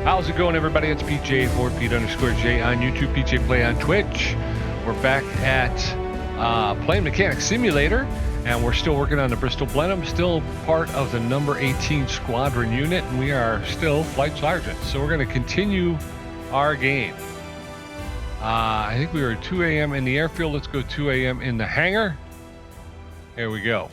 How's it going, everybody? It's PJ4, Pete_J on YouTube, PJ Play on Twitch. We're back at Plane Mechanics Simulator, and we're still working on the Bristol Blenheim, still part of the number 18 squadron unit, and we are still flight sergeants. So we're going to continue our game. I think we were 2 a.m. in the airfield. Let's go 2 a.m. in the hangar. There we go.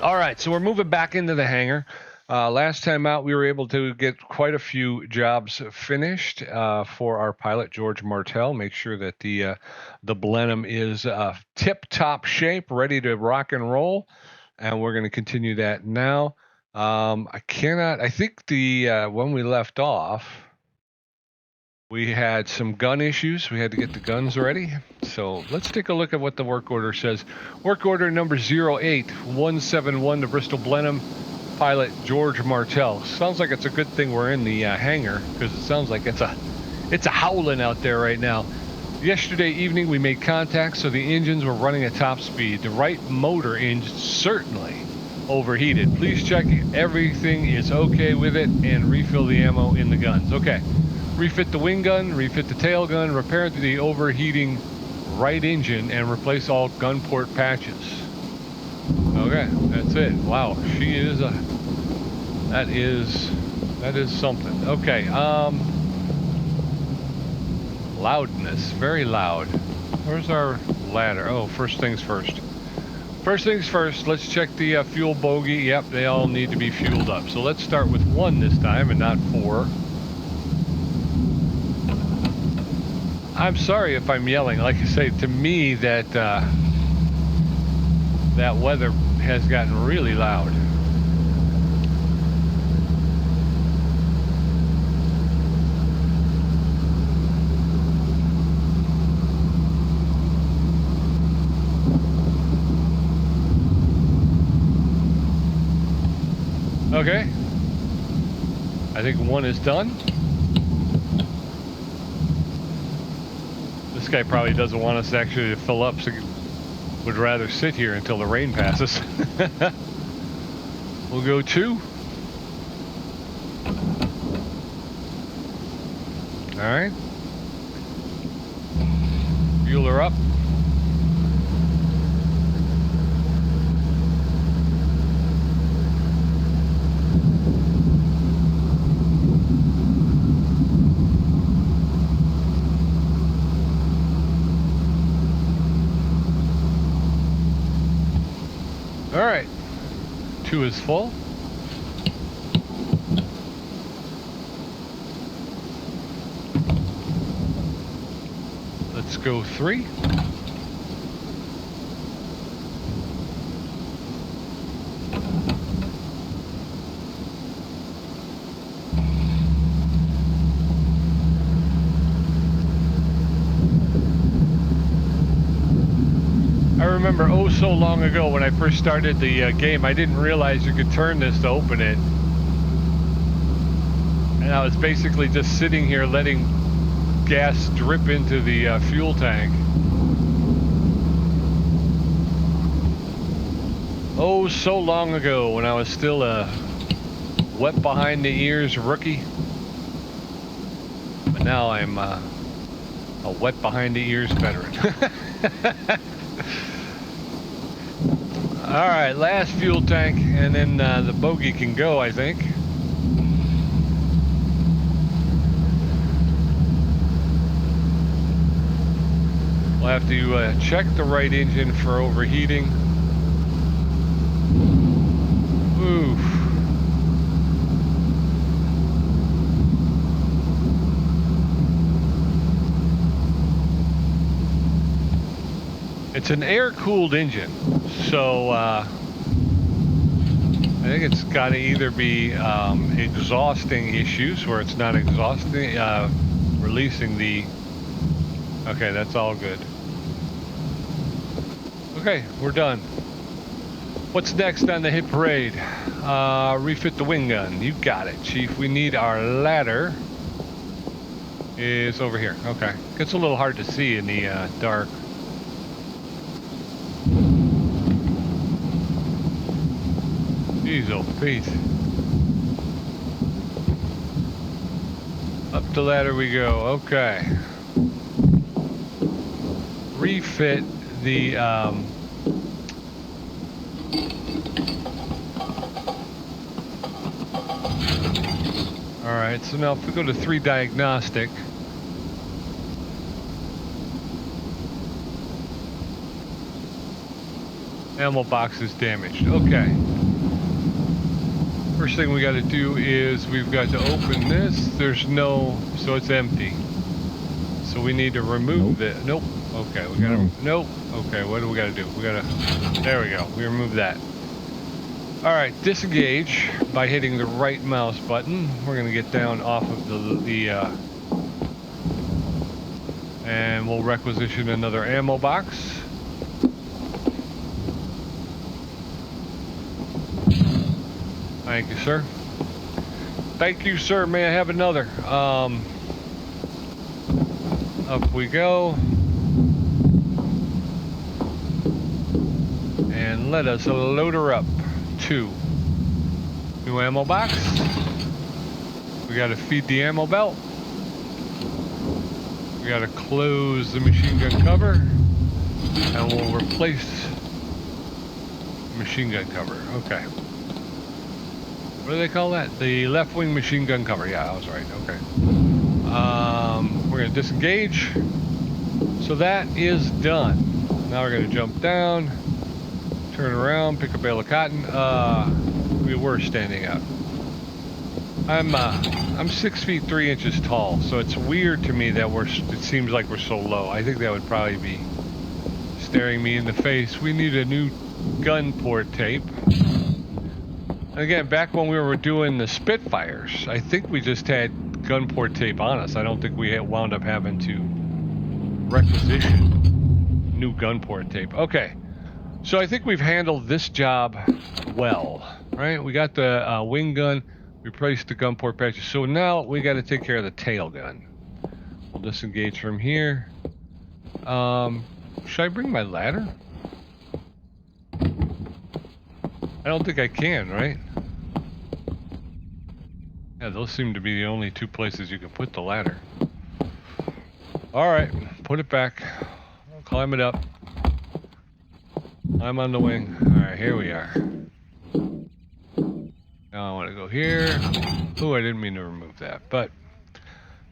All right, so we're moving back into the hangar. Last time out, we were able to get quite a few jobs finished for our pilot, George Martell. Make sure that the Blenheim is tip-top shape, ready to rock and roll, and we're going to continue that now. I think when we left off, we had some gun issues. We had to get the guns ready. So let's take a look at what the work order says. Work order number 08171 to Bristol Blenheim. Pilot George Martell. Sounds like it's a good thing we're in the hangar, because it sounds like it's a howling out there right now. Yesterday evening we made contact, so the engines were running at top speed. The right motor engine certainly overheated. Please check everything is okay with it and refill the ammo in the guns. Okay. Refit the wing gun, refit the tail gun, repair the overheating right engine, and replace all gun port patches. Okay, that's it. Wow, she is that is something. Okay, loudness, very loud. Where's our ladder? Oh, first things first. First things first, let's check the fuel bogey. Yep, they all need to be fueled up. So let's start with 1 this time and not 4. I'm sorry if I'm yelling. Like I say, to me that weather has gotten really loud. Okay. I think 1 is done. This guy probably doesn't want us actually to fill up, so would rather sit here until the rain passes. We'll go 2. All right. Fuel her up. All right, 2 is full. Let's go 3. I remember oh so long ago when I first started the game, I didn't realize you could turn this to open it. And I was basically just sitting here letting gas drip into the fuel tank. Oh, so long ago when I was still a wet behind the ears rookie. But now I'm a wet behind the ears veteran. All right, last fuel tank, and then the bogey can go, I think. We'll have to check the right engine for overheating. Oof. It's an air-cooled engine, so I think it's got to either be exhausting issues where it's not exhausting, releasing the... Okay, that's all good. Okay, we're done. What's next on the hit parade? Refit the wing gun. You got it, Chief. We need our ladder. Is over here. Okay. Gets a little hard to see in the dark. Jeez, oh, Pete. the ladder we go. Okay. Refit the Alright, so now if we go to 3 diagnostic, ammo box is damaged. Okay. First thing we got to do is we've got to open this. There's no, so it's empty. So we need to remove it. Nope. Okay, we gotta, nope. Okay, what do we gotta do? We gotta, there we go. We remove that. Alright, disengage by hitting the right mouse button. We're gonna get down off of and we'll requisition another ammo box. Thank you, sir. Thank you, sir. May I have another? Up we go. And let us load her up. 2. New ammo box. We gotta feed the ammo belt. We gotta close the machine gun cover. And we'll replace the machine gun cover. Okay. What do they call that? The left wing machine gun cover. Yeah, I was right. Okay. We're gonna disengage. So that is done. Now we're gonna jump down, turn around, pick a bale of cotton. We were standing up. I'm 6 feet 3 inches tall, so it's weird to me that it seems like we're so low. I think that would probably be staring me in the face. We need a new gun port tape. Again, back when we were doing the Spitfires, I think we just had gun port tape on us. I don't think we wound up having to requisition new gun port tape. Okay, so I think we've handled this job well, right? We got the wing gun, replaced the gun port patches. So now we got to take care of the tail gun. We'll disengage from here. Should I bring my ladder? I don't think I can, right? Yeah, those seem to be the only 2 places you can put the ladder. Alright, put it back. Climb it up. I'm on the wing. Alright, here we are. Now I want to go here. Oh, I didn't mean to remove that, but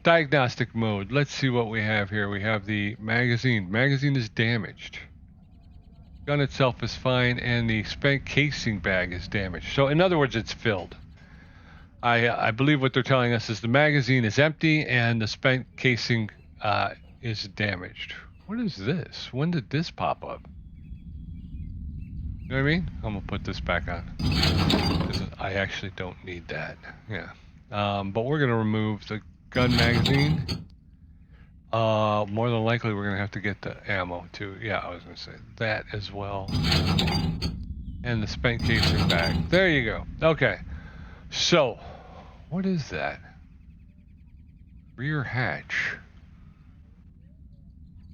diagnostic mode. Let's see what we have here. We have the magazine. Magazine is damaged. Gun itself is fine, and the spent casing bag is damaged. So in other words, it's filled. I believe what they're telling us is the magazine is empty and the spent casing is damaged. What is this? When did this pop up? You know what I mean? I'm gonna put this back on. I actually don't need that. Yeah. But we're gonna remove the gun magazine. More than likely we're gonna have to get the ammo too. Yeah, I was gonna say that as well. And the spent casing bag. There you go. Okay. So, what is that? Rear hatch.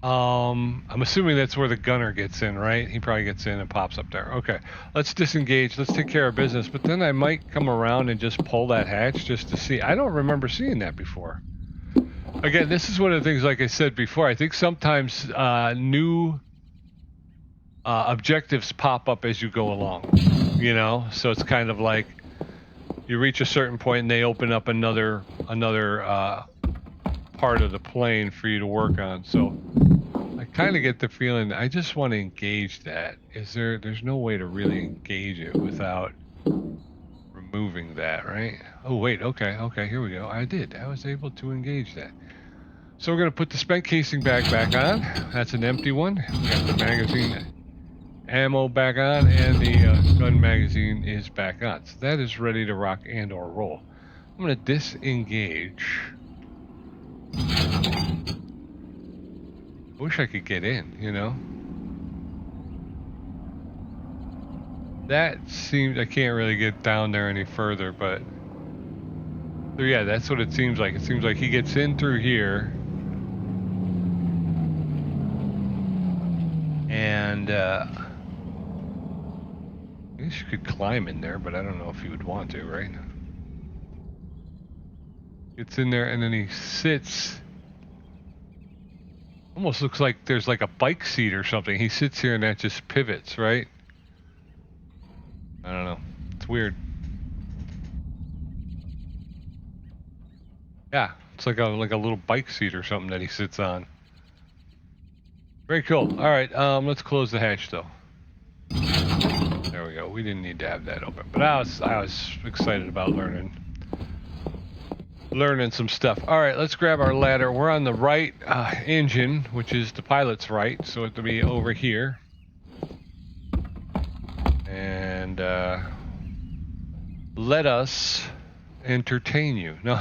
I'm assuming that's where the gunner gets in, right? He probably gets in and pops up there. Okay, let's disengage. Let's take care of business. But then I might come around and just pull that hatch just to see. I don't remember seeing that before. Again, this is one of the things, like I said before, I think sometimes new objectives pop up as you go along, you know? So it's kind of like you reach a certain point and they open up another part of the plane for you to work on. So I kind of get the feeling I just want to engage that. There's no way to really engage it without removing that, right? Oh wait, okay, here we go. I was able to engage that. So we're gonna put the spent casing bag back on. That's an empty one. We got the magazine ammo back on, and the gun magazine is back on. So that is ready to rock and or roll. I'm gonna disengage. I wish I could get in, you know? That seems, I can't really get down there any further, but so yeah, that's what it seems like. It seems like he gets in through here. And I guess you could climb in there, but I don't know if you would want to, right? Gets in there and then he sits. Almost looks like there's like a bike seat or something. He sits here and that just pivots, right? I don't know. It's weird. Yeah, it's like a little bike seat or something that he sits on. Very cool. All right, let's close the hatch though. There we go. We didn't need to have that open, but I was excited about learning some stuff. All right, let's grab our ladder. We're on the right engine, which is the pilot's right, so it will be over here. And let us entertain you. No,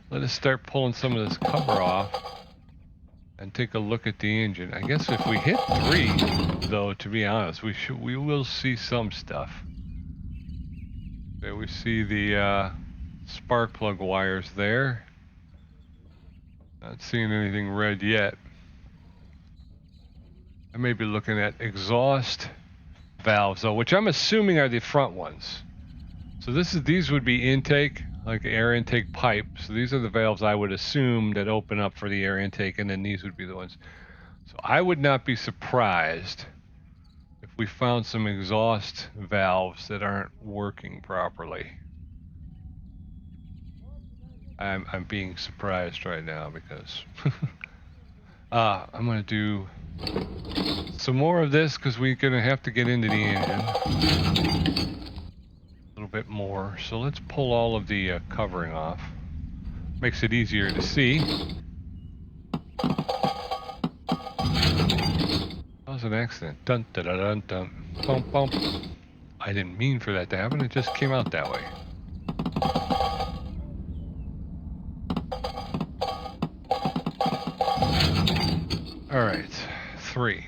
let us start pulling some of this cover off and take a look at the engine. I guess if we hit 3, though, to be honest, we will see some stuff. There we see the spark plug wires there. Not seeing anything red yet. I may be looking at exhaust valves though, which I'm assuming are the front ones. So these would be intake, like air intake pipe. So these are the valves I would assume that open up for the air intake, and then these would be the ones. So I would not be surprised if we found some exhaust valves that aren't working properly. I'm being surprised right now because I'm gonna do some more of this because we're gonna have to get into the engine a little bit more. So let's pull all of the covering off. Makes it easier to see. That was an accident. Dun dun dun dun dun. Bump bump. I didn't mean for that to happen. It just came out that way. All right, 3.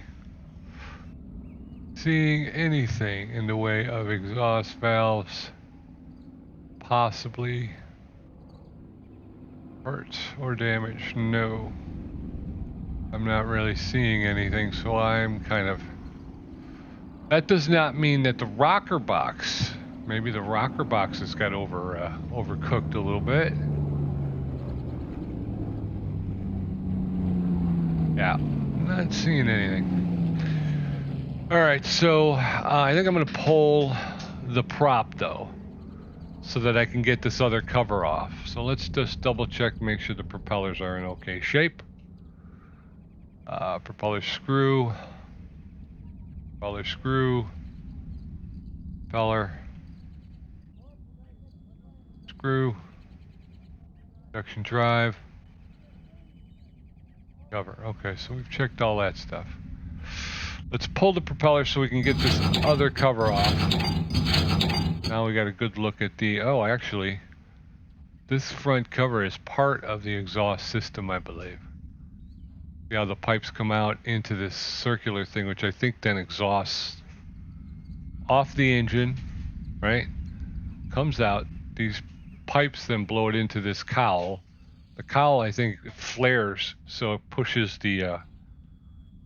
Seeing anything in the way of exhaust valves possibly hurt or damage? No. I'm not really seeing anything, so I'm kind of... That does not mean that the rocker box, maybe the rocker box has got overcooked a little bit. Yeah, not seeing anything. All right, so I think I'm going to pull the prop though, so that I can get this other cover off. So let's just double check, make sure the propellers are in okay shape. Propeller screw, propeller screw, propeller screw, induction drive. Cover. Okay, so we've checked all that stuff. Let's pull the propeller so we can get this other cover off. Now we got a good look at the... Oh, actually, this front cover is part of the exhaust system, I believe. See how the pipes come out into this circular thing, which I think then exhausts off the engine, right? Comes out. These pipes then blow it into this cowl. The cowl, I think, flares, so it pushes the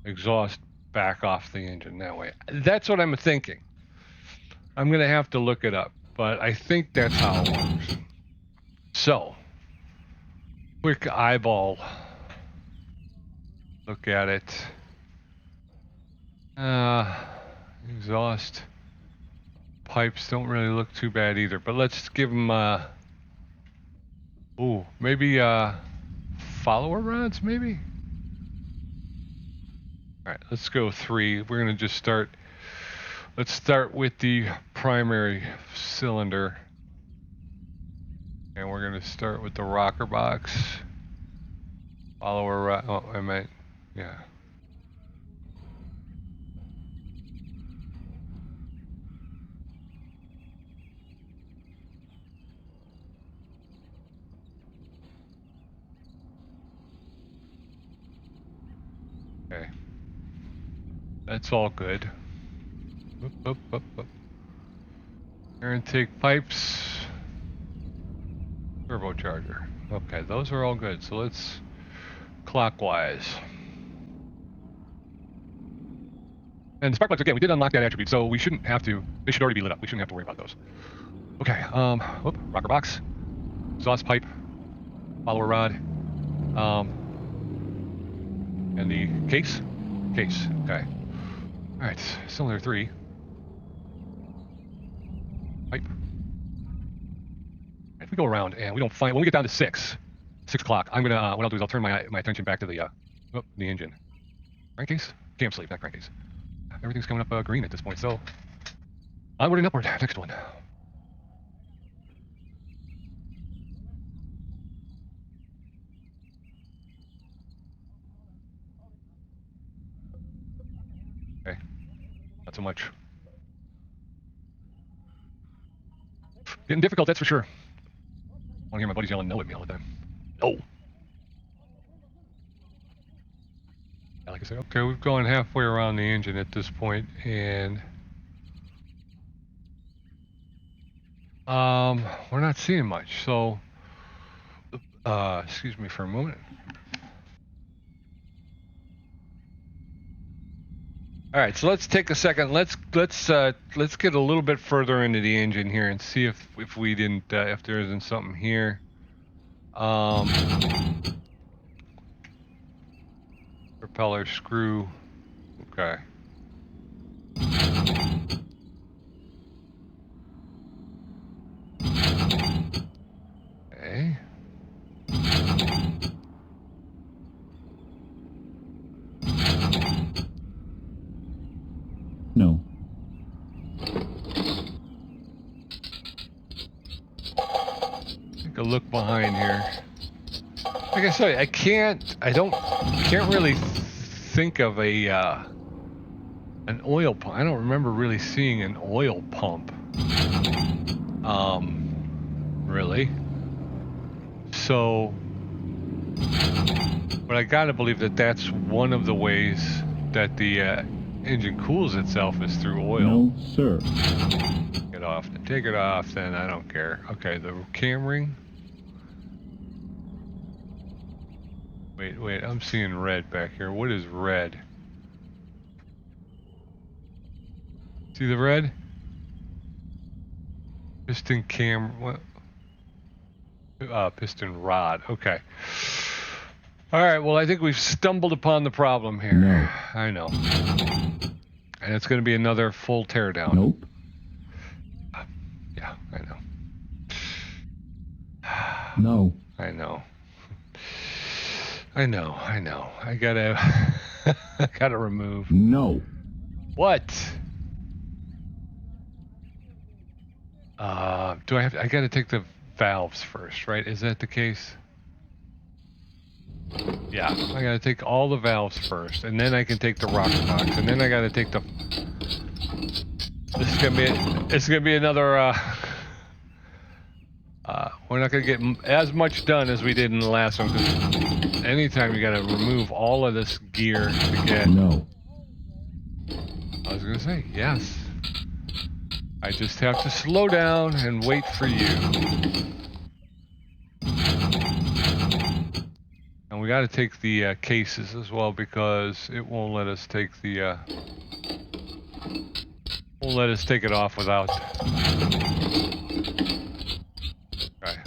exhaust back off the engine that way. That's what I'm thinking. I'm going to have to look it up, but I think that's how it works. So, quick eyeball look at it. Exhaust pipes don't really look too bad either, but let's give them... Ooh, maybe follower rods, maybe? Alright, let's go 3. We're going to just start... Let's start with the primary cylinder. And we're going to start with the rocker box. Follower rod... Oh, I meant... Yeah. Okay. That's all good. Up, up, up. Air intake pipes. Turbocharger. Okay, those are all good. So let's clockwise. And the spark plugs, again, we did unlock that attribute, so we shouldn't have to... They should already be lit up. We shouldn't have to worry about those. Okay, rocker box. exhaust pipe, follower rod, and the case. Okay. All right, cylinder 3. Pipe. If we go around and we don't find, when we get down to 6 o'clock, I'm gonna, what I'll do is I'll turn my attention back to the engine. Crankcase? Cam sleeve, not crankcase. Everything's coming up green at this point, so onward and upward. Next one. Okay, not so much. Getting difficult, that's for sure. I want to hear my buddies yelling no at me all the time. No. Like I said, okay, we've gone halfway around the engine at this point, and we're not seeing much. So, excuse me for a moment. All right, so let's take a second. Let's get a little bit further into the engine here and see if we didn't if there isn't something here. Propeller screw. Okay. Okay. No. Take a look behind here. Like I said, I can't really think of an oil pump. I don't remember really seeing an oil pump. Really. So, but I gotta believe that that's one of the ways that the engine cools itself is through oil. No, sir. Take it off, then I don't care. Okay, the cam ring. Wait, I'm seeing red back here. What is red? See the red? Piston cam, what? Piston rod, okay. All right, well, I think we've stumbled upon the problem here. No. I know. And it's going to be another full teardown. Nope. Yeah, I know. No. I know. I gotta, I gotta remove. No. What? Do I have to, I gotta take the valves first, right? Is that the case? Yeah, I gotta take all the valves first, and then I can take the rock box, and then I gotta take the... This is gonna be another, we're not gonna get as much done as we did in the last one, because anytime you gotta remove all of this gear to get... No. I was gonna say, yes. I just have to slow down and wait for you. And we gotta take the cases as well, because it won't let us take the... won't let us take it off without... Alright,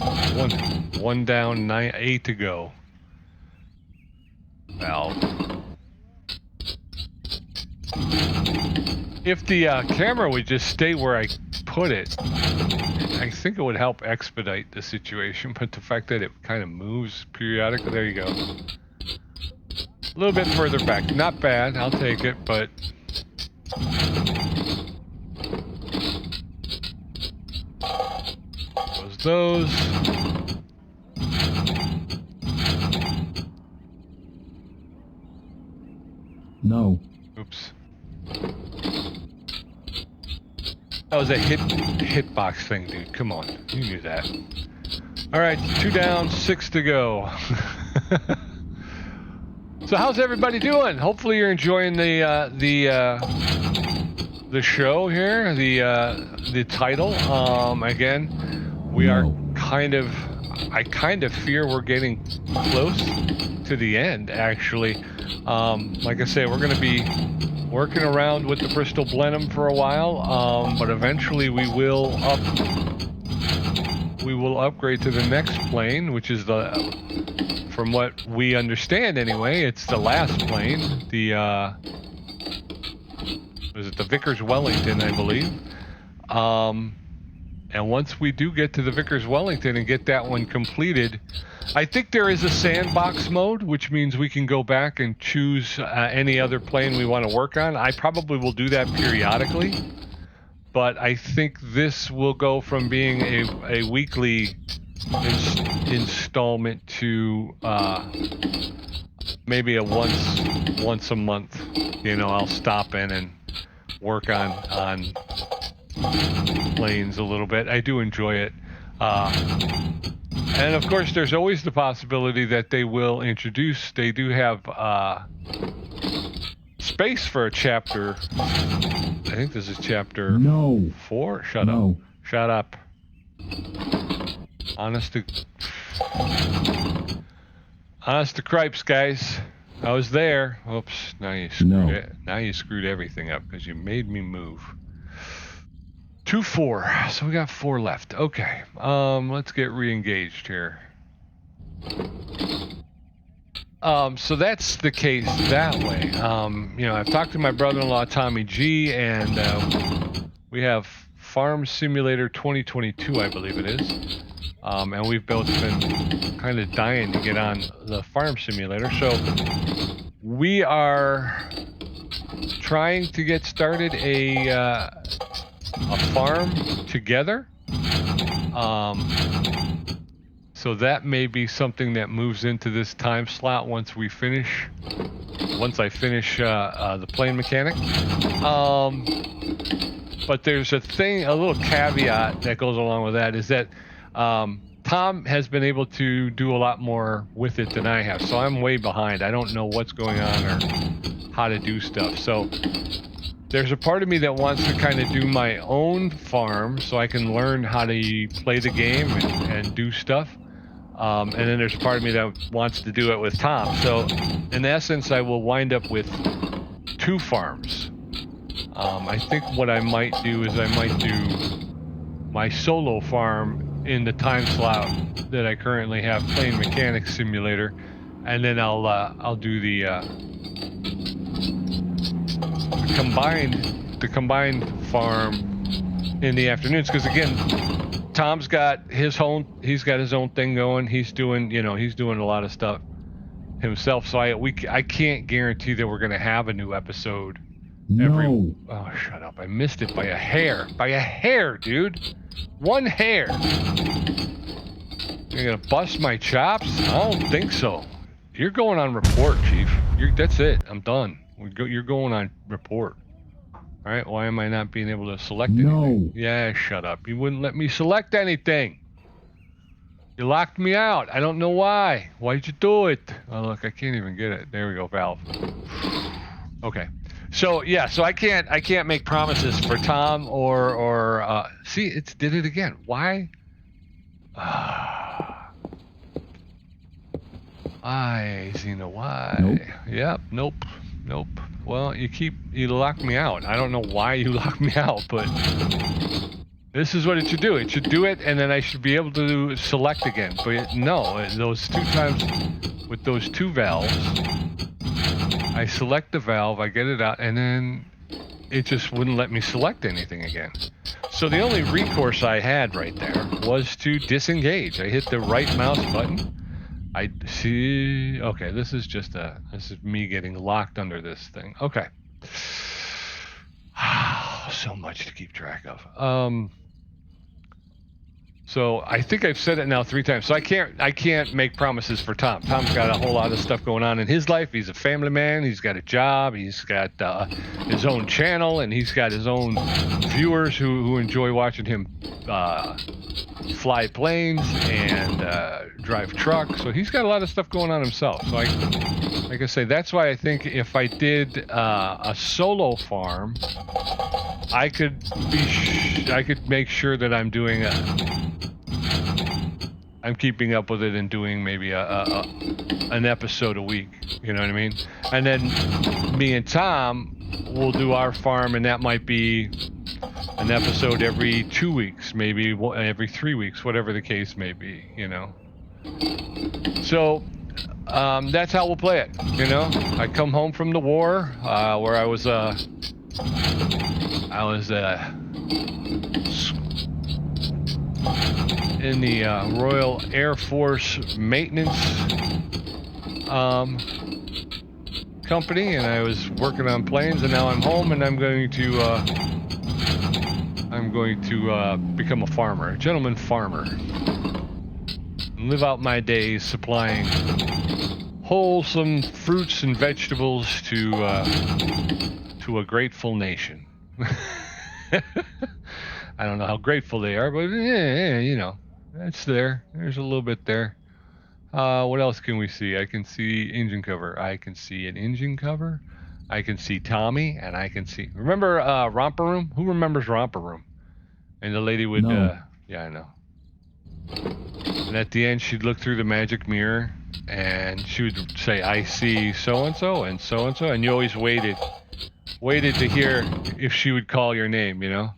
one down, 8 to go. Valve. If the camera would just stay where I put it, I think it would help expedite the situation, but the fact that it kind of moves periodically, there you go. A little bit further back, not bad, I'll take it, but... Those. No. Oops. That was a hitbox thing, dude. Come on, you knew that. All right, 2 down, 6 to go. So how's everybody doing? Hopefully you're enjoying the show here, the title. Again. We are I kind of fear we're getting close to the end, actually. Like I say, we're going to be working around with the Bristol Blenheim for a while, but eventually we will we will upgrade to the next plane, which is from what we understand anyway, it's the last plane. The was it the Vickers Wellington, I believe. And once we do get to the Vickers Wellington and get that one completed, I think there is a sandbox mode, which means we can go back and choose any other plane we want to work on. I probably will do that periodically, but I think this will go from being a weekly installment to maybe a once a month. You know, I'll stop in and work on planes a little bit. I do enjoy it. And of course, there's always the possibility that they will introduce, they do have space for a chapter. I think this is chapter 4. Shut up. Shut up. Honest to cripes, guys. I was there. Oops, now you screwed it. Now you screwed everything up because you made me move. 2-4. So we got 4 left. Okay. Let's get re-engaged here. So that's the case that way. You know, I've talked to my brother-in-law Tommy G, and we have Farm Simulator 2022, I believe it is. And we've both been kind of dying to get on the Farm Simulator. So we are trying to get started a farm together. So that may be something that moves into this time slot once I finish the plane mechanic. But there's a little caveat that goes along with that, is that Tom has been able to do a lot more with it than I have, so I'm way behind. I don't know what's going on or how to do stuff. So there's a part of me that wants to kind of do my own farm so I can learn how to play the game and do stuff. And then there's a part of me that wants to do it with Tom. So in essence, I will wind up with 2 farms. I think what I might do is I might do my solo farm in the time slot that I currently have, Plane Mechanics Simulator, and then I'll do the combined farm in the afternoons, because again, Tom's got his own thing going. He's doing a lot of stuff himself, so I can't guarantee that we're going to have a new episode every. Oh, shut up! I missed it by a hair, dude. 1 hair. You're gonna bust my chops? I don't think so. You're going on report, Chief. That's it. I'm done. You're going on report. All right. Why am I not being able to select anything? Yeah, shut up. You wouldn't let me select anything. You locked me out. I don't know why. Why'd you do it? Oh, look, I can't even get it. There we go, Valve. Okay. So yeah, so I can't make promises for Tom or see, it did it again. Why? I see no why. Nope. Yep. Nope. Well, you locked me out. I don't know why you locked me out, but this is what it should do. It should do it, and then I should be able to select again. But no, those 2 times with those 2 valves. I select the valve, I get it out, and then it just wouldn't let me select anything again. So the only recourse I had right there was to disengage. I hit the right mouse button. I see. Okay, this is me getting locked under this thing. Okay. So much to keep track of. So I think I've said it now 3 times. So I can't make promises for Tom. Tom's got a whole lot of stuff going on in his life. He's a family man. He's got a job. He's got his own channel, and he's got his own viewers who enjoy watching him fly planes and drive trucks. So he's got a lot of stuff going on himself. So like I say, that's why I think if I did a solo farm, I could make sure that I'm doing I'm keeping up with it and doing maybe an episode a week, you know what I mean? And then me and Tom will do our farm, and that might be an episode every 2 weeks, maybe every 3 weeks, whatever the case may be, you know. So that's how we'll play it, you know. I come home from the war, where I was in the Royal Air Force maintenance company, and I was working on planes, and now I'm home, and I'm going to become a farmer, a gentleman farmer, and live out my days supplying wholesome fruits and vegetables to a grateful nation. I don't know how grateful they are, but yeah, you know, it's there. There's a little bit there. What else can we see? I can see engine cover. I can see an engine cover. I can see Tommy, and I can see... Remember Romper Room? Who remembers Romper Room? And the lady would... No. Yeah, I know. And at the end, she'd look through the magic mirror, and she would say, I see so-and-so and so-and-so, and you always waited to hear if she would call your name, you know?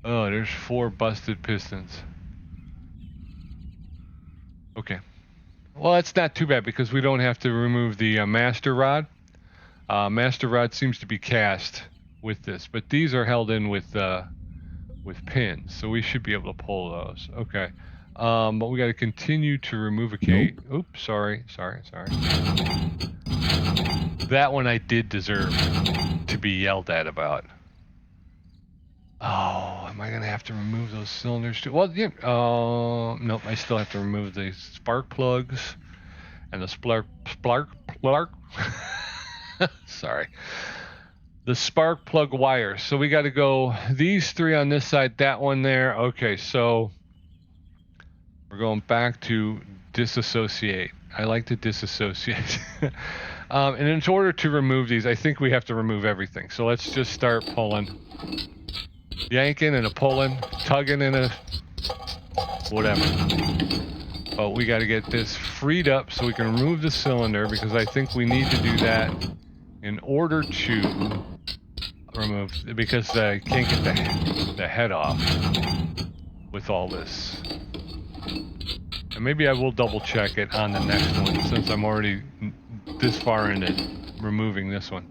Oh, there's 4 busted pistons. Okay. Well, that's not too bad because we don't have to remove the master rod. Master rod seems to be cast with this, but these are held in with pins, so we should be able to pull those. Okay. But we got to continue to remove a cage. Nope. Oops, sorry. That one I did deserve to be yelled at about. Oh, am I going to have to remove those cylinders too? Well, yeah. Nope, I still have to remove the spark plugs and the spark sorry. The spark plug wires. So we got to go these 3 on this side, that one there. Okay, so we're going back to disassociate. I like to disassociate. And in order to remove these, I think we have to remove everything. So let's just start pulling. Yanking and a pulling, tugging and a whatever. But we got to get this freed up so we can remove the cylinder, because I think we need to do that in order to remove, because I can't get the head off with all this. And maybe I will double check it on the next one, since I'm already this far into removing this one.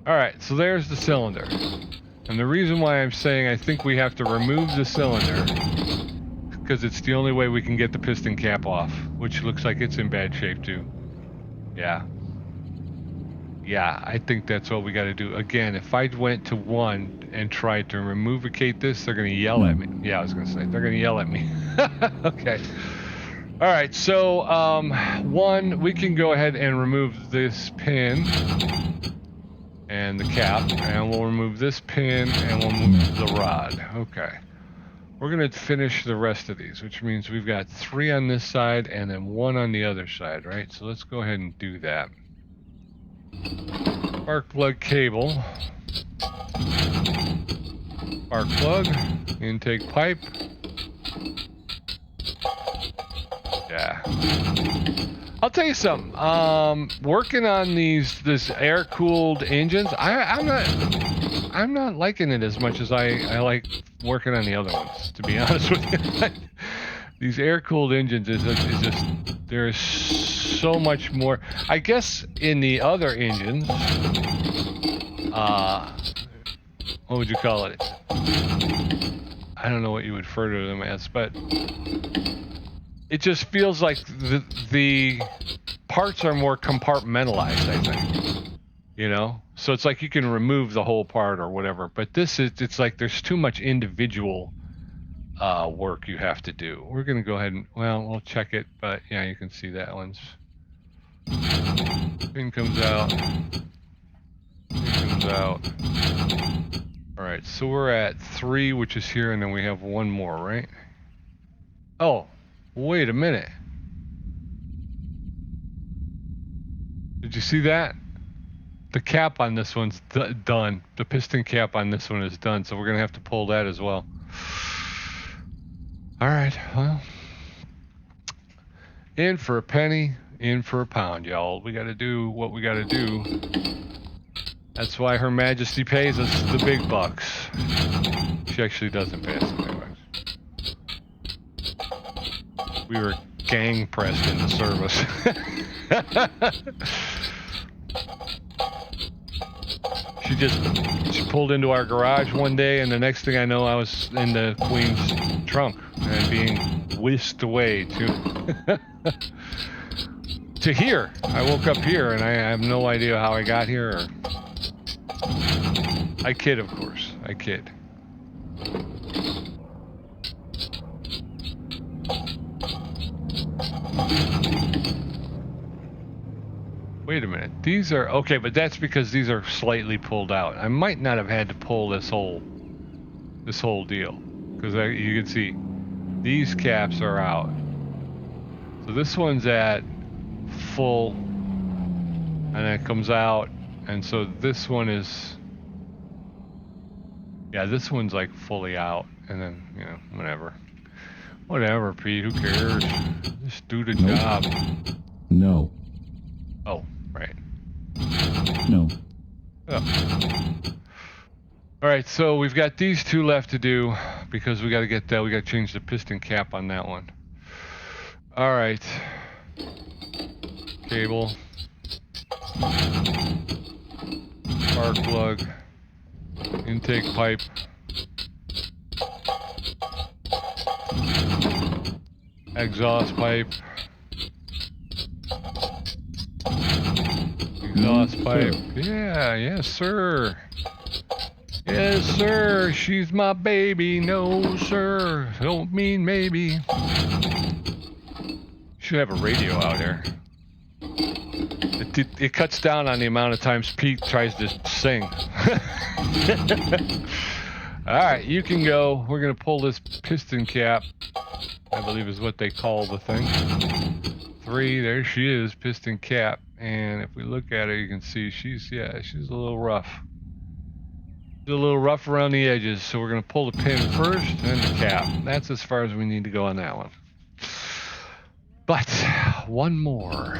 Alright, so there's the cylinder. And the reason why I'm saying I think we have to remove the cylinder, because it's the only way we can get the piston cap off, which looks like it's in bad shape too. Yeah. Yeah, I think that's what we got to do. Again, if I went to 1 and tried to removicate this, they're going to yell at me. Yeah, I was going to say, they're going to yell at me. Okay. Alright, so 1, we can go ahead and remove this pin and the cap, and we'll remove this pin, and we'll move the rod. Okay. We're going to finish the rest of these, which means we've got 3 on this side and then 1 on the other side, right? So let's go ahead and do that. Spark plug cable. Spark plug. Intake pipe. Yeah. I'll tell you something. Working on this air-cooled engines, I'm not liking it as much as I like working on the other ones. To be honest with you, these air-cooled engines is just, there's so much more. I guess in the other engines, what would you call it? I don't know what you would refer to them as, but it just feels like the parts are more compartmentalized, I think. You know? So it's like you can remove the whole part or whatever. But this is, it's like there's too much individual work you have to do. We're going to go ahead and, well, we'll check it. But yeah, you can see that one's. Pin comes out. Pin comes out. Alright, so we're at 3, which is here, and then we have 1 more, right? Oh. Wait a minute. Did you see that? The cap on this one's done. The piston cap on this one is done, so we're going to have to pull that as well. Alright, well. In for a penny, in for a pound, y'all. We got to do what we got to do. That's why Her Majesty pays us the big bucks. She actually doesn't pay us the big bucks. We were gang pressed into service. She pulled into our garage one day, and the next thing I know, I was in the Queen's trunk and being whisked away to to here. I woke up here, and I have no idea how I got here. I kid, of course. I kid. Wait a minute. These are okay, but that's because these are slightly pulled out. I might not have had to pull this whole deal, because you can see these caps are out. So this one's at full, and then it comes out, and so this one is, yeah, this one's like fully out, and then, you know, whatever, Pete, who cares? Just do the job. No. Oh, right. No. Oh. All right, so we've got these two left to do, because we got to get that. We got to change the piston cap on that one. All right. Cable. Spark plug. Intake pipe. Exhaust pipe. Exhaust pipe. Yeah, yes, sir. Yes, sir. She's my baby. No, sir. Don't mean maybe. Should have a radio out here. It cuts down on the amount of times Pete tries to sing. Alright, you can go. We're going to pull this piston cap, I believe is what they call the thing. 3, there she is, piston cap. And if we look at her, you can see she's a little rough. She's a little rough around the edges, so we're going to pull the pin first, and the cap. That's as far as we need to go on that one. But, one more.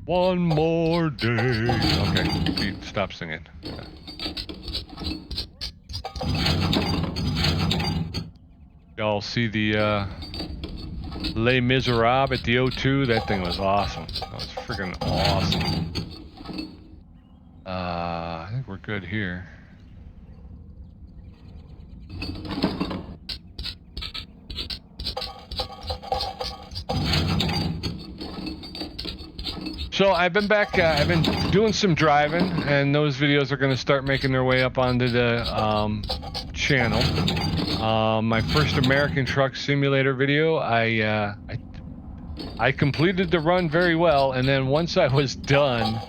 One more day. Okay, Pete, stop singing. Yeah. Y'all see the Les Miserables at the O2? That thing was awesome. That was freaking awesome. I think we're good here. So I've been back, I've been doing some driving, and those videos are going to start making their way up onto the channel. My first American Truck Simulator video, I completed the run very well, and then once I was done,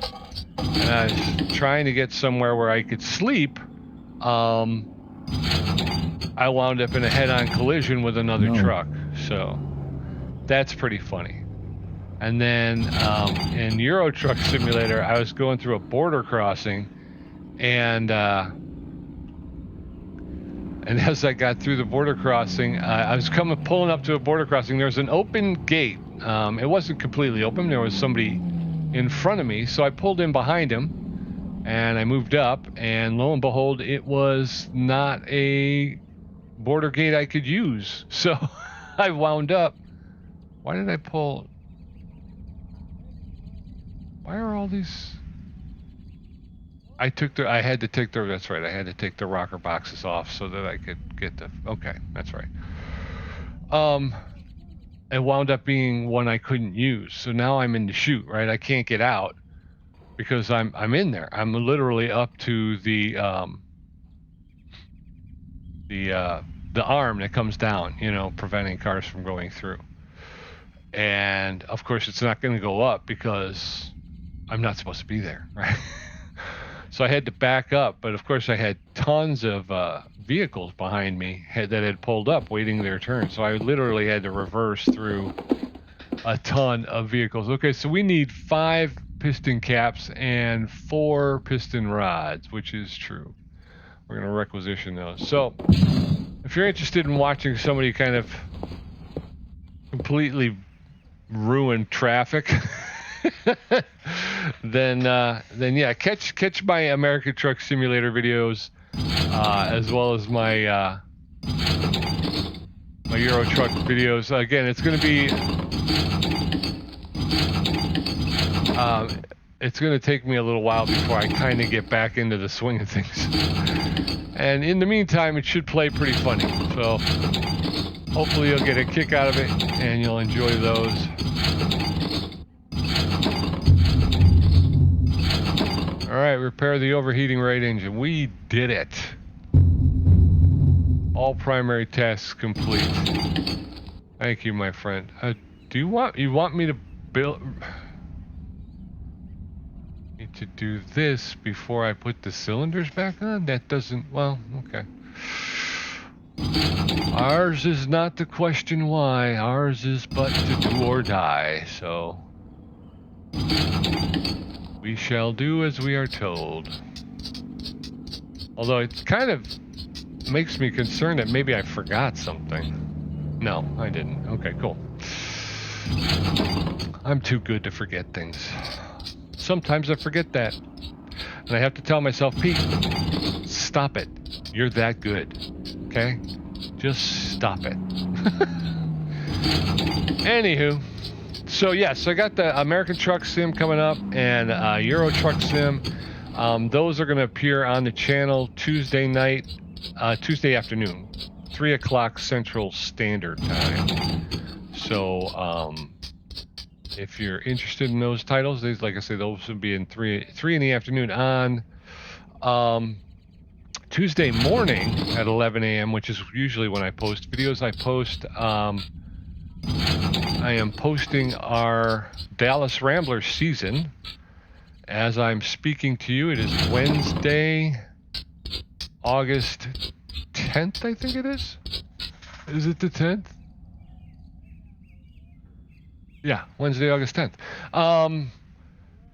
and I was trying to get somewhere where I could sleep, I wound up in a head-on collision with another truck, so that's pretty funny. And then in Euro Truck Simulator, I was going through a border crossing, and as I got through the border crossing, I was pulling up to a border crossing. There was an open gate. It wasn't completely open. There was somebody in front of me, so I pulled in behind him, and I moved up, and lo and behold, it was not a border gate I could use. So I wound up. Why did I pull? Why are all these? I had to take the, that's right, I had to take the rocker boxes off so that I could get the, okay, that's right. It wound up being one I couldn't use. So now I'm in the chute, right? I can't get out because I'm in there. I'm literally up to the arm that comes down, you know, preventing cars from going through. And of course it's not going to go up because I'm not supposed to be there, right? So I had to back up, but of course I had tons of vehicles behind me that had pulled up waiting their turn. So I literally had to reverse through a ton of vehicles. Okay, so we need 5 piston caps and 4 piston rods, which is true. We're going to requisition those. So if you're interested in watching somebody kind of completely ruin traffic, then yeah, catch my American Truck Simulator videos, as well as my my Euro Truck videos. Again, it's going to be it's going to take me a little while before I kind of get back into the swing of things. And in the meantime, it should play pretty funny. So hopefully you'll get a kick out of it and you'll enjoy those. All right, repair the overheating right engine. We did it. All primary tasks complete. Thank you, my friend. Do you want me to build? Need to do this before I put the cylinders back on? That doesn't. Well, okay. Ours is not the question why. Ours is but to do or die. So we shall do as we are told. Although it kind of makes me concerned that maybe I forgot something. No, I didn't. Okay, cool. I'm too good to forget things. Sometimes I forget that. And I have to tell myself, Pete, stop it. You're that good. Okay? Just stop it. Anywho. So yes, I got the American Truck Sim coming up and Euro Truck Sim. Those are going to appear on the channel Tuesday night, Tuesday afternoon, 3 o'clock Central Standard Time. So if you're interested in those titles, these, like I say, those will be in 3 in the afternoon on Tuesday morning at 11 a.m., which is usually when I post videos. I am posting our Dallas Ramblers season. As I'm speaking to you, it is Wednesday, August 10th, I think it is. Is it the 10th? Yeah, Wednesday, August 10th.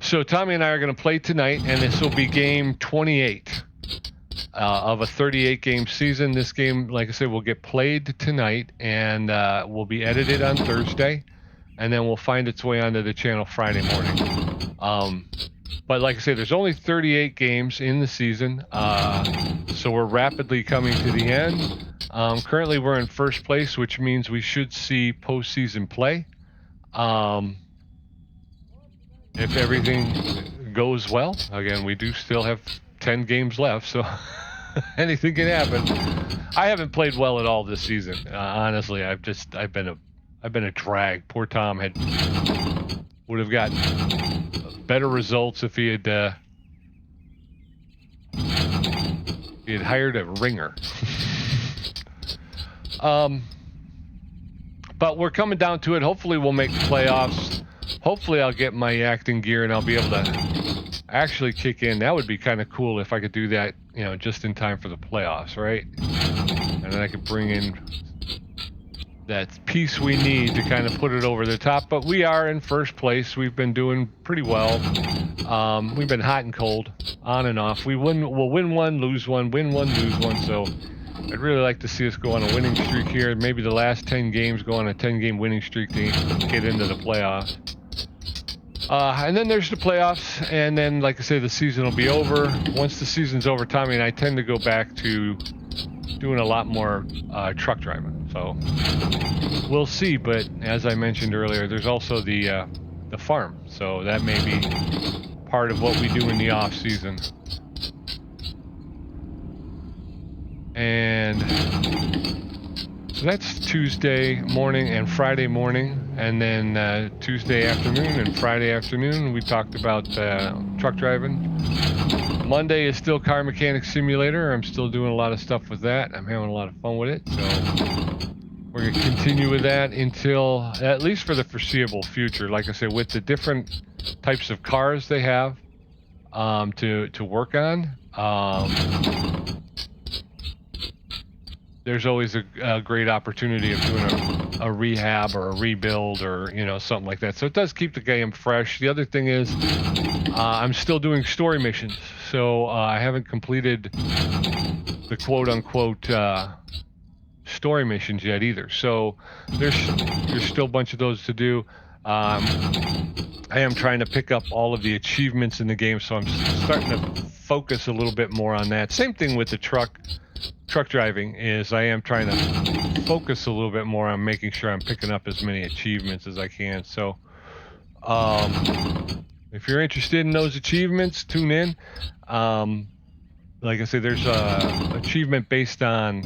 So Tommy and I are going to play tonight, and this will be game 28 of a 38-game season. This game, like I said, will get played tonight, and will be edited on Thursday, and then will find its way onto the channel Friday morning. But like I say, there's only 38 games in the season, so we're rapidly coming to the end. Currently, we're in first place, which means we should see postseason play. If everything goes well, again, we do still have 10 games left, so anything can happen. I haven't played well at all this season. Honestly, I've been a drag. Poor Tom would have gotten better results if he had hired a ringer. But we're coming down to it. Hopefully we'll make the playoffs. Hopefully I'll get my acting gear and I'll be able to actually kick in. That would be kind of cool if I could do that, you know, just in time for the playoffs, right? And then I could bring in that piece we need to kind of put it over the top. But we are in first place. We've been doing pretty well. We've been hot and cold, on and off. We'll win one, lose one, win one, lose one. So I'd really like to see us go on a winning streak here. Maybe the last 10 games go on a 10-game winning streak to get into the playoffs. And then there's the playoffs, and then, like I say, the season will be over. Once the season's over, Tommy and I tend to go back to doing a lot more truck driving. So we'll see. But as I mentioned earlier, there's also the farm. So that may be part of what we do in the off season. And so that's Tuesday morning and Friday morning, and then Tuesday afternoon and Friday afternoon we talked about truck driving. Monday is still Car Mechanic Simulator. I'm still doing a lot of stuff with that. I'm having a lot of fun with it. So we're going to continue with that until, at least for the foreseeable future, like I said, with the different types of cars they have to work on. There's always a great opportunity of doing a rehab or a rebuild or, you know, something like that. So it does keep the game fresh. The other thing is I'm still doing story missions. So I haven't completed the quote-unquote story missions yet either. So there's still a bunch of those to do. I am trying to pick up all of the achievements in the game, so I'm starting to focus a little bit more on that. Same thing with the truck driving, is I am trying to focus a little bit more on making sure I'm picking up as many achievements as I can. So if you're interested in those achievements, tune in. Like I said, there's a achievement based on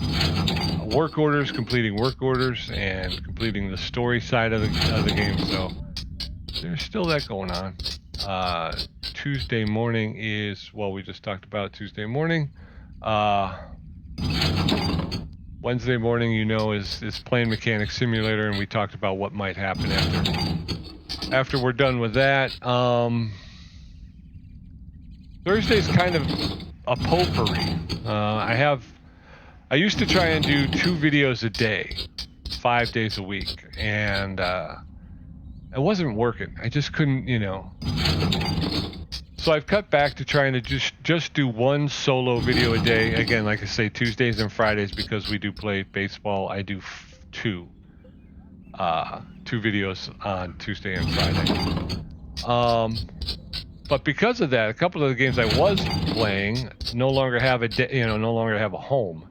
work orders, completing work orders, and completing the story side of the game. So there's still that going on. Tuesday morning is, well, we just talked about Tuesday morning. Wednesday morning, you know, is Plane Mechanic Simulator, and we talked about what might happen after we're done with that. Thursday's kind of a potpourri. I used to try and do 2 videos a day, 5 days a week, and it wasn't working. I just couldn't, you know. So I've cut back to trying to just do 1 solo video a day. Again, like I say, Tuesdays and Fridays, because we do play baseball. I do 2 videos on Tuesday and Friday. But because of that, a couple of the games I was playing no longer have a home.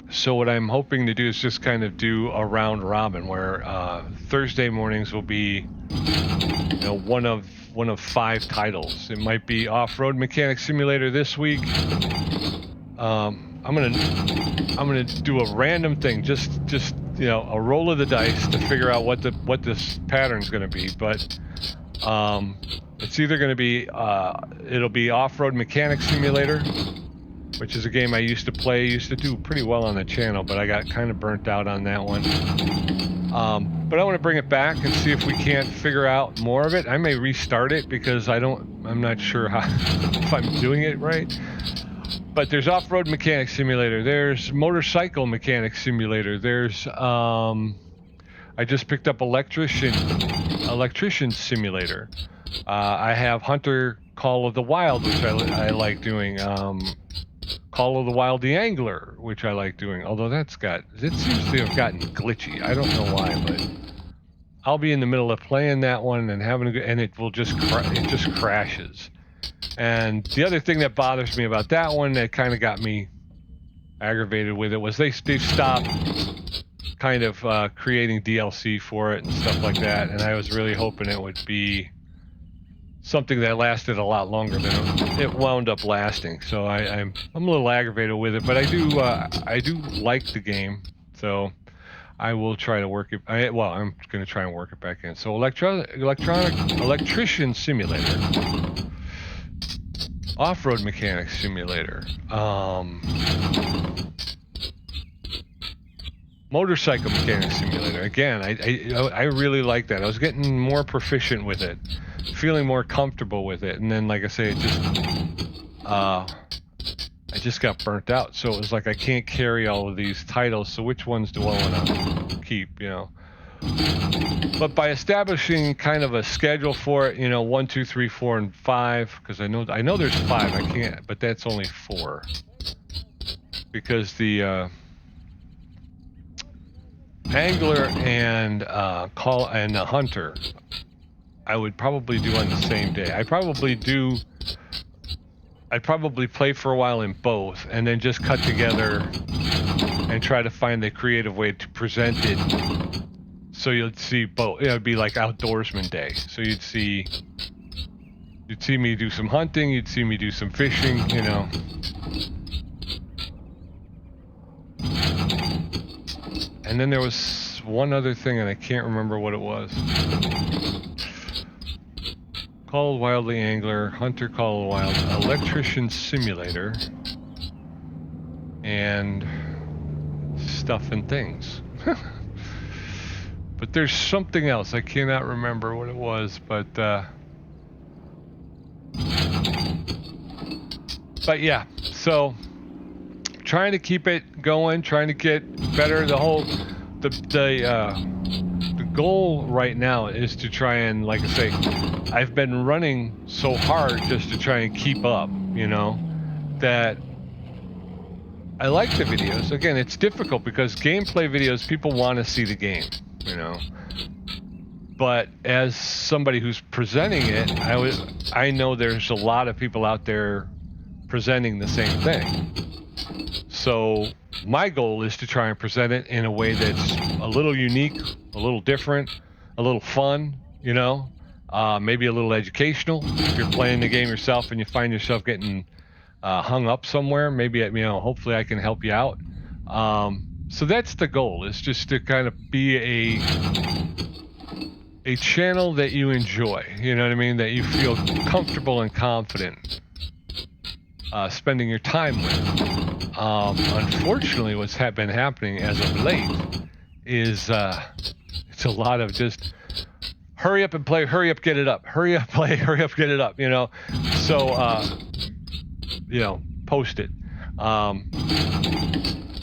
So what I'm hoping to do is just kind of do a round robin, where Thursday mornings will be, you know, one of 5 titles. It might be Off-Road Mechanic Simulator this week. I'm gonna do a random thing, just you know, a roll of the dice to figure out what this pattern's gonna be. But it's either gonna be it'll be Off-Road Mechanic Simulator, which is a game I used to play, used to do pretty well on the channel, but I got kind of burnt out on that one. But I want to bring it back and see if we can't figure out more of it. I may restart it because I'm not sure if I'm doing it right. But there's Off-Road Mechanic Simulator. There's Motorcycle Mechanic Simulator. There's I just picked up Electrician Simulator. I have Hunter Call of the Wild, which I like doing. Call of the Wild the Angler, which I like doing, although it seems to have gotten glitchy. I don't know why, but I'll be in the middle of playing that one and having and it just crashes. And the other thing that bothers me about that one, that kind of got me aggravated with it, was they've stopped kind of creating DLC for it and stuff like that, and I was really hoping it would be something that lasted a lot longer than it wound up lasting. So I'm a little aggravated with it, but I do like the game, so I will try to work it. I'm going to try and work it back in. So Electrician Simulator, Off-Road Mechanic Simulator, Motorcycle Mechanic Simulator. Again, I really like that. I was getting more proficient with it, feeling more comfortable with it, and then, like I say, I just got burnt out. So it was like I can't carry all of these titles. So which ones do I want to keep? You know. But by establishing kind of a schedule for it, you know, 1, 2, 3, 4, and 5, because I know there's 5. I can't, but that's only 4 because the Angler and the Hunter, I would probably do on the same day. I'd probably play for a while in both, and then just cut together and try to find the creative way to present it. So you'd see both. It'd be like Outdoorsman Day. So you'd see me do some hunting, you'd see me do some fishing, you know. And then there was one other thing, and I can't remember what it was. Call Wildly Angler, Hunter Call Wild, Electrician Simulator, and Stuff and Things. But there's something else. I cannot remember what it was, but yeah, so trying to keep it going, trying to get better. The goal right now is to try and, like I say, I've been running so hard just to try and keep up, you know, that I like the videos. Again, it's difficult because gameplay videos, people want to see the game, you know. But as somebody who's presenting it, I know there's a lot of people out there presenting the same thing. So my goal is to try and present it in a way that's a little unique, a little different, a little fun, you know, maybe a little educational. If you're playing the game yourself and you find yourself getting hung up somewhere, maybe, you know, hopefully I can help you out. So that's the goal, is just to kind of be a channel that you enjoy, you know what I mean, that you feel comfortable and confident spending your time with. Unfortunately, what's been happening as of late is it's a lot of just hurry up and play, hurry up, get it up, hurry up, play, hurry up, get it up, you know. So you know, post it, and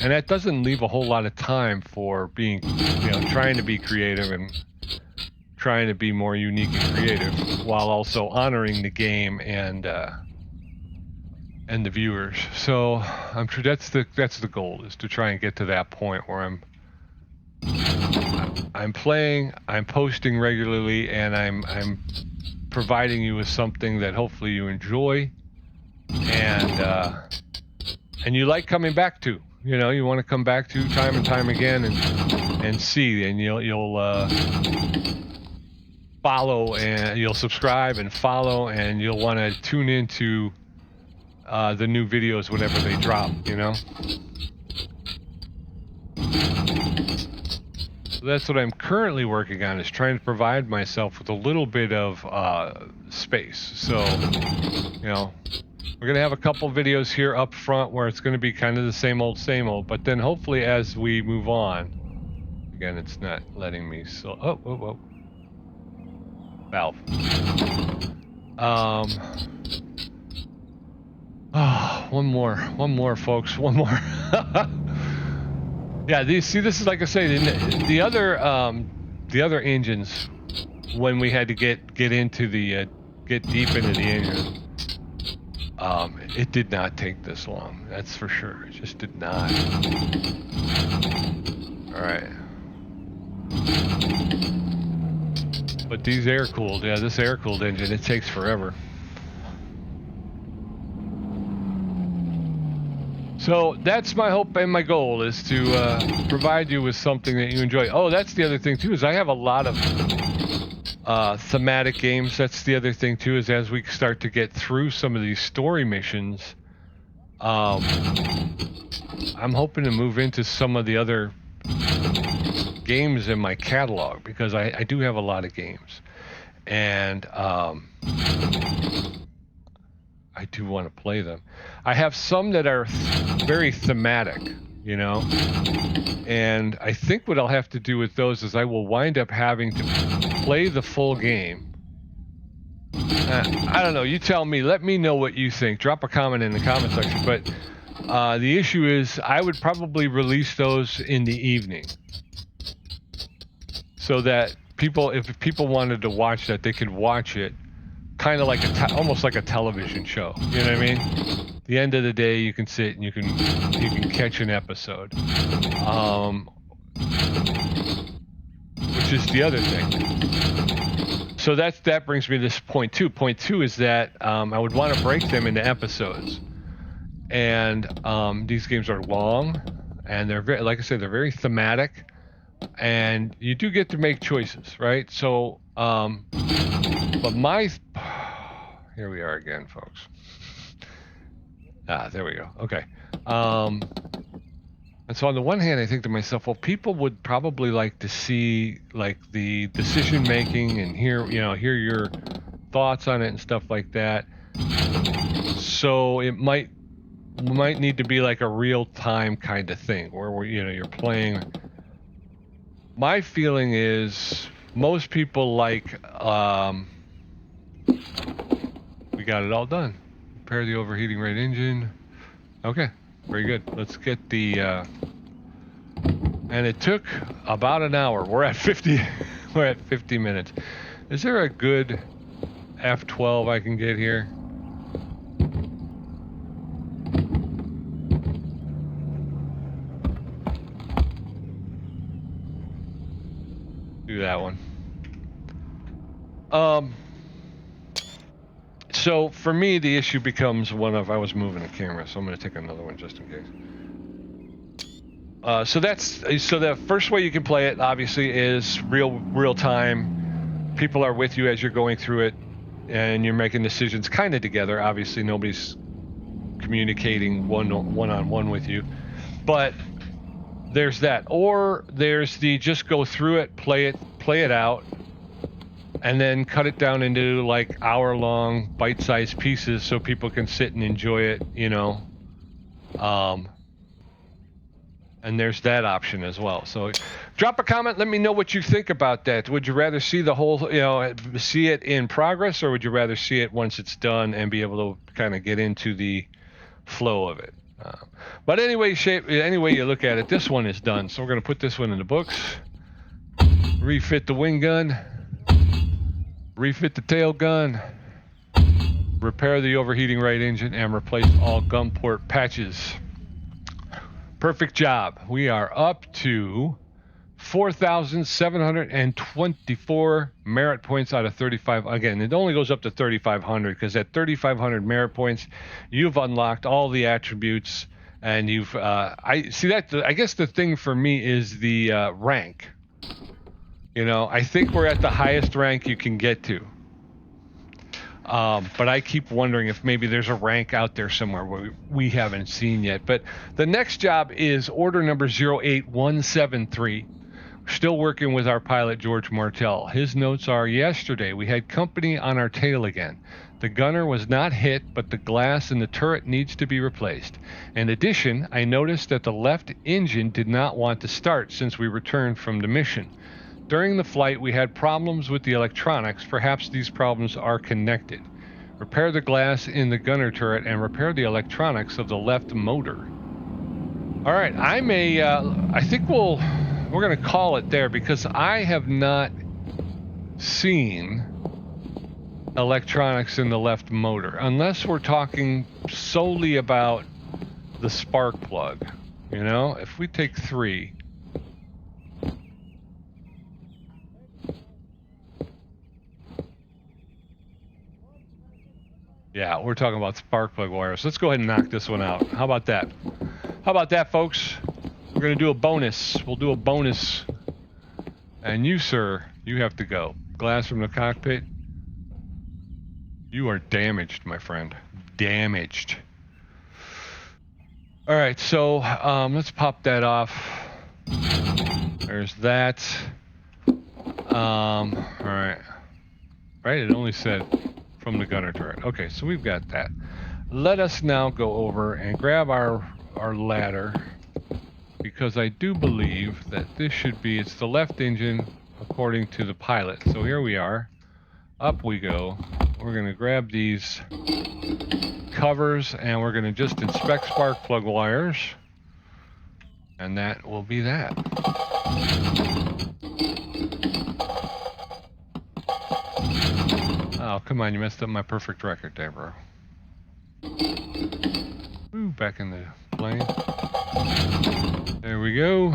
that doesn't leave a whole lot of time for being, you know, trying to be creative and trying to be more unique and creative while also honoring the game and the viewers. So I'm sure that's the goal, is to try and get to that point where I'm playing, I'm posting regularly, and I'm providing you with something that hopefully you enjoy and you like coming back to. You know, you want to come back to time and time again and see, and you'll follow, and you'll subscribe and follow, and you'll want to tune into the new videos whenever they drop, you know. So that's what I'm currently working on, is trying to provide myself with a little bit of space. So, you know, we're going to have a couple videos here up front where it's going to be kind of the same old, but then hopefully as we move on, again, it's not letting me, so, oh, valve. Oh, one more, folks, one more. Yeah, this is, like I say, the other engines, when we had to get into the get deep into the engine, it did not take this long. That's for sure. It just did not. All right. But these air-cooled, yeah, this air-cooled engine, it takes forever. So that's my hope and my goal, is to provide you with something that you enjoy. Oh, that's the other thing too, is I have a lot of thematic games. That's the other thing too, is as we start to get through some of these story missions, I'm hoping to move into some of the other games in my catalog, because I do have a lot of games, and I do want to play them. I have some that are very thematic, you know, and I think what I'll have to do with those is I will wind up having to play the full game. I don't know, you tell me, let me know what you think. Drop a comment in the comment section, but the issue is I would probably release those in the evening, so that people, if people wanted to watch that, they could watch it kind of like almost like a television show, you know what I mean? The end of the day, you can sit and you can catch an episode, which is the other thing. So that brings me to this point two. Point two is that I would want to break them into episodes, and these games are long, and they're very, like I said, they're very thematic, and you do get to make choices, right? So, but here we are again, folks. There we go. Okay. And so on the one hand, I think to myself, well, people would probably like to see like the decision making and hear your thoughts on it and stuff like that. So it might need to be like a real time kind of thing where you're playing. My feeling is most people like we got it all done. Repair the overheating right engine. Okay, very good. Let's get the and it took about an hour. We're at 50 we're at 50 minutes. Is there a good F12 I can get here? So for me, the issue becomes one of I was moving the camera, so I'm going to take another one just in case. So the first way you can play it, obviously, is real time. People are with you as you're going through it, and you're making decisions kind of together. Obviously, nobody's communicating one-on-one with you, but there's that. Or there's the just go through it, play it out, and then cut it down into like hour-long bite-sized pieces so people can sit and enjoy it, you know. And there's that option as well. So drop a comment. Let me know what you think about that. Would you rather see the whole, see it in progress, or would you rather see it once it's done and be able to kind of get into the flow of it? But anyway you look at it, this one is done. So we're going to put this one in the books. Refit the wing gun. Refit the tail gun. Repair the overheating right engine and replace all gun port patches. Perfect job. We are up to 4,724 merit points out of 35. Again, it only goes up to 3,500 because at 3,500 merit points, you've unlocked all the attributes, and you've. I guess the thing for me is the rank. You know, I think we're at the highest rank you can get to. But I keep wondering if maybe there's a rank out there somewhere where we haven't seen yet. But the next job is order number 08173. We're still working with our pilot, George Martell. His notes are, yesterday we had company on our tail again. The gunner was not hit, but the glass in the turret needs to be replaced. In addition, I noticed that the left engine did not want to start since we returned from the mission. During the flight, we had problems with the electronics. Perhaps these problems are connected. Repair the glass in the gunner turret and repair the electronics of the left motor. All right, I think we're going to call it there because I have not seen electronics in the left motor, unless we're talking solely about the spark plug. You know, if we take 3. Yeah, we're talking about spark plug wires. Let's go ahead and knock this one out. How about that? How about that, folks? We're going to do a bonus. We'll do a bonus. And you, sir, you have to go. Glass from the cockpit. You are damaged, my friend. Damaged. All right, so let's pop that off. There's that. All right. Right, it only said from the gunner turret. Okay, so we've got that. Let us now go over and grab our ladder, because I do believe that this should be, it's the left engine according to the pilot. So here we are. Up we go. We're going to grab these covers and we're going to just inspect spark plug wires. And that will be that. Oh, come on, you messed up my perfect record there, bro. Ooh, back in the plane. There we go.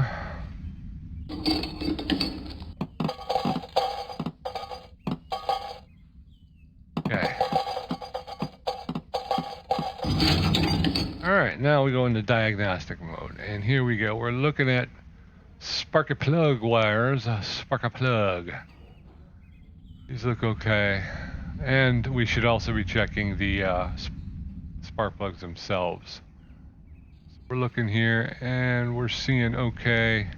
Okay. Alright, now we go into diagnostic mode. And here we go. We're looking at spark plug wires. Spark plug. These look okay. And we should also be checking the spark plugs themselves. So we're looking here and we're seeing okay.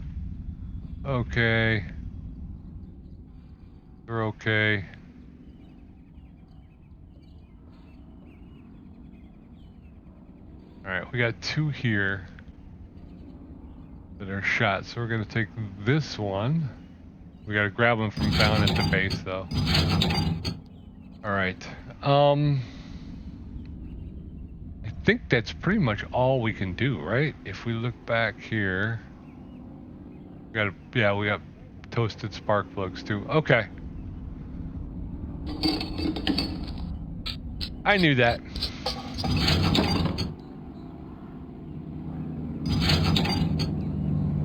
Okay. They're okay. Alright, we got 2 here that are shot. So we're going to take this one. We got to grab them from down at the base though. Alright. I think that's pretty much all we can do, right? If we look back here, we got toasted spark plugs too. Okay. I knew that.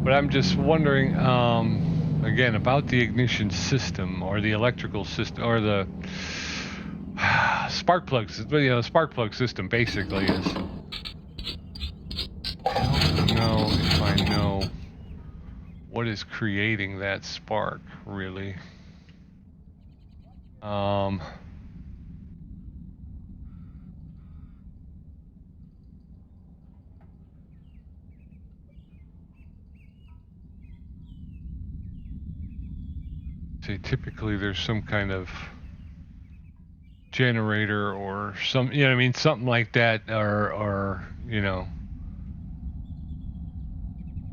But I'm just wondering, again, about the ignition system or the electrical system or the spark plugs. You know, the spark plug system basically is. I don't know if I know what is creating that spark, really. See, typically there's some kind of generator or some, you know what I mean, something like that, or you know,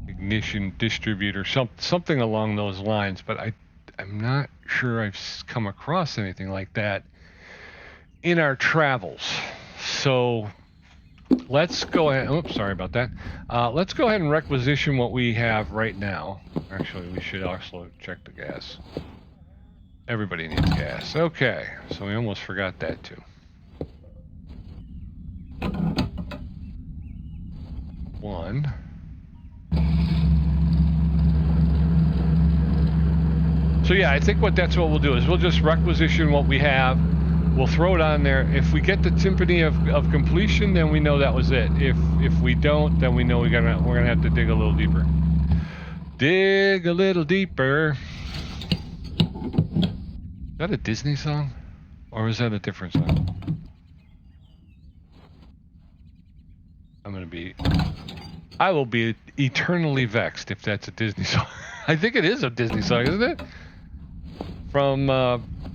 ignition distributor, something along those lines. But I'm not sure I've come across anything like that in our travels. So let's go ahead. Oops, sorry about that. Let's go ahead and requisition what we have right now. Actually, we should also check the gas. Everybody needs gas. Okay, so we almost forgot that too. One. So yeah, I think that's what we'll do is we'll just requisition what we have. We'll throw it on there. If we get the timpani of completion, then we know that was it. If we don't, then we know we're gonna have to dig a little deeper. Dig a little deeper. Is that a Disney song? Or is that a different song? I will be eternally vexed if that's a Disney song. I think it is a Disney song, isn't it? From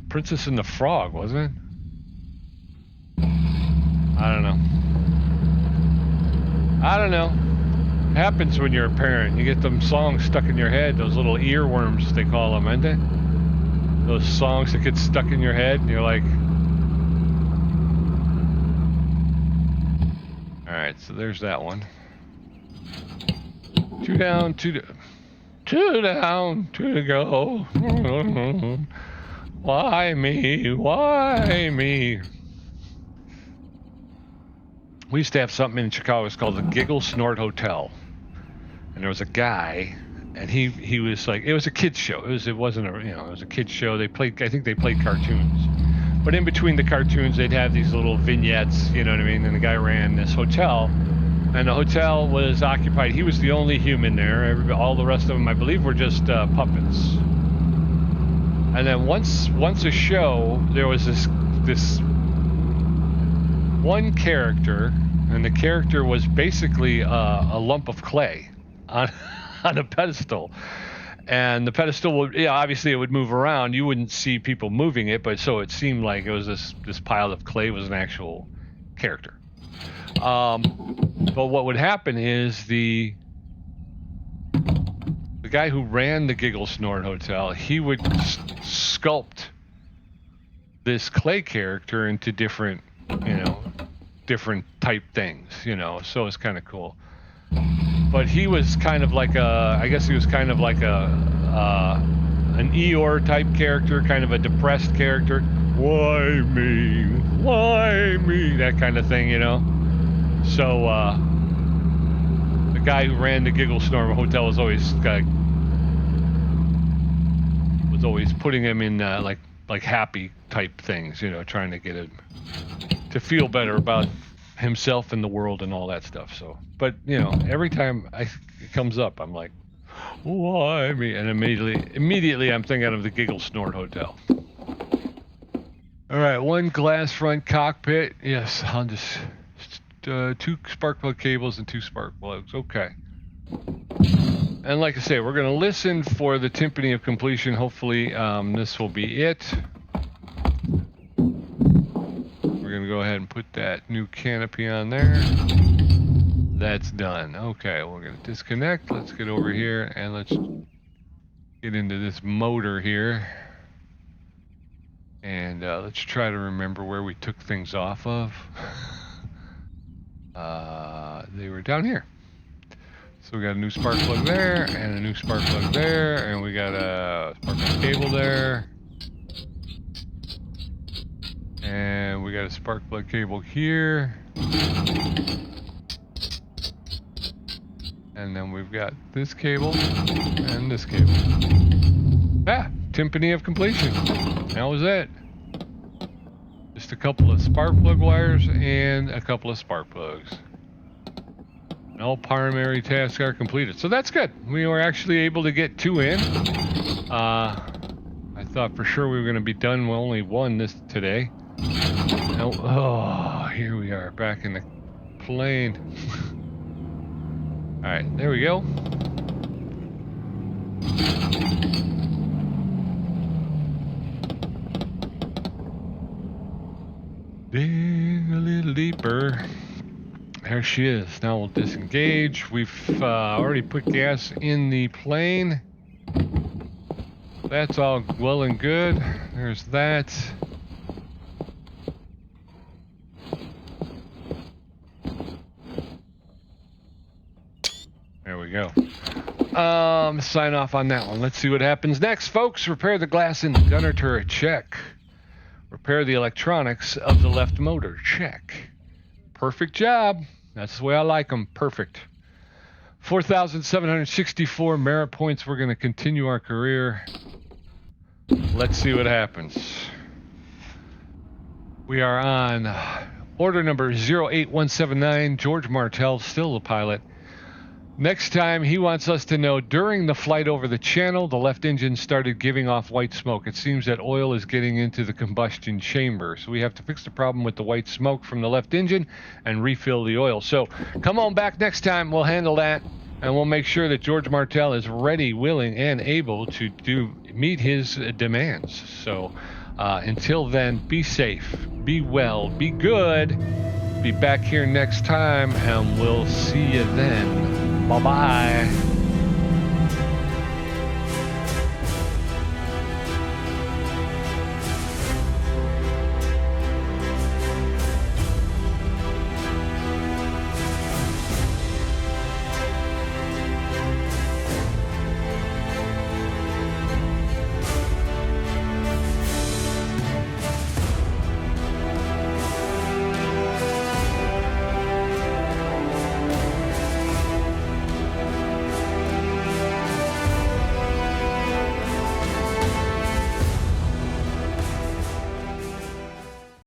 Princess and the Frog, wasn't it? I don't know. Happens when you're a parent. You get them songs stuck in your head, those little earworms, they call them, aren't they? Those songs that get stuck in your head, and you're like... Alright, so there's that one. Two down, two down, two to go. Why me? Why me? We used to have something in Chicago. It's called the Giggle Snort Hotel, and there was a guy, and he was like, it was a kids show. It wasn't a, you know, it was a kids show. I think they played cartoons, but in between the cartoons, they'd have these little vignettes. You know what I mean? And the guy ran this hotel. And the hotel was occupied. He was the only human there. All the rest of them, I believe, were just puppets. And then once a show, there was this one character, and the character was basically a lump of clay on a pedestal. And the pedestal would, yeah, obviously it would move around. You wouldn't see people moving it, but so it seemed like it was this pile of clay was an actual character. But what would happen is the guy who ran the Giggle Snort Hotel, he would sculpt this clay character into different, you know, different type things, you know, so it's kind of cool. But he was kind of like I guess he was kind of like an Eeyore type character, kind of a depressed character. Why me? Why me? That kind of thing, you know. So the guy who ran the Giggle Snort Hotel was always putting him in like happy type things, you know, trying to get him to feel better about himself and the world and all that stuff. So, but you know, every time it comes up, I'm like, why me? And immediately I'm thinking of the Giggle Snort Hotel. All right, one glass front cockpit. Yes, I'll just. 2 spark plug cables and 2 spark plugs. Okay. And like I say, we're going to listen for the timpani of completion. Hopefully, this will be it. We're going to go ahead and put that new canopy on there. That's done. Okay, we're going to disconnect. Let's get over here and let's get into this motor here. And let's try to remember where we took things off of. They were down here. So we got a new spark plug there, and a new spark plug there, and we got a spark plug cable there. And we got a spark plug cable here. And then we've got this cable and this cable. Ah, timpani of completion. That was it. Just a couple of spark plug wires and a couple of spark plugs. All primary tasks are completed. So that's good. We were actually able to get 2 in. I thought for sure we were going to be done with only 1 today. No, oh, here we are back in the plane. All right, there we go. Dig a little deeper. There she is. Now we'll disengage. We've already put gas in the plane. That's all well and good. There's that. There we go. Sign off on that one. Let's see what happens next, folks. Repair the glass in the gunner turret. Check. Repair the electronics of the left motor. Check. Perfect job. That's the way I like them. Perfect. 4,764 merit points. We're going to continue our career. Let's see what happens. We are on order number 08179. George Martell, still the pilot. Next time, he wants us to know, during the flight over the channel, the left engine started giving off white smoke. It seems that oil is getting into the combustion chamber. So we have to fix the problem with the white smoke from the left engine and refill the oil. So come on back next time. We'll handle that. And we'll make sure that George Martell is ready, willing, and able to meet his demands. So until then, be safe, be well, be good. Be back here next time, and we'll see you then. Bye-bye.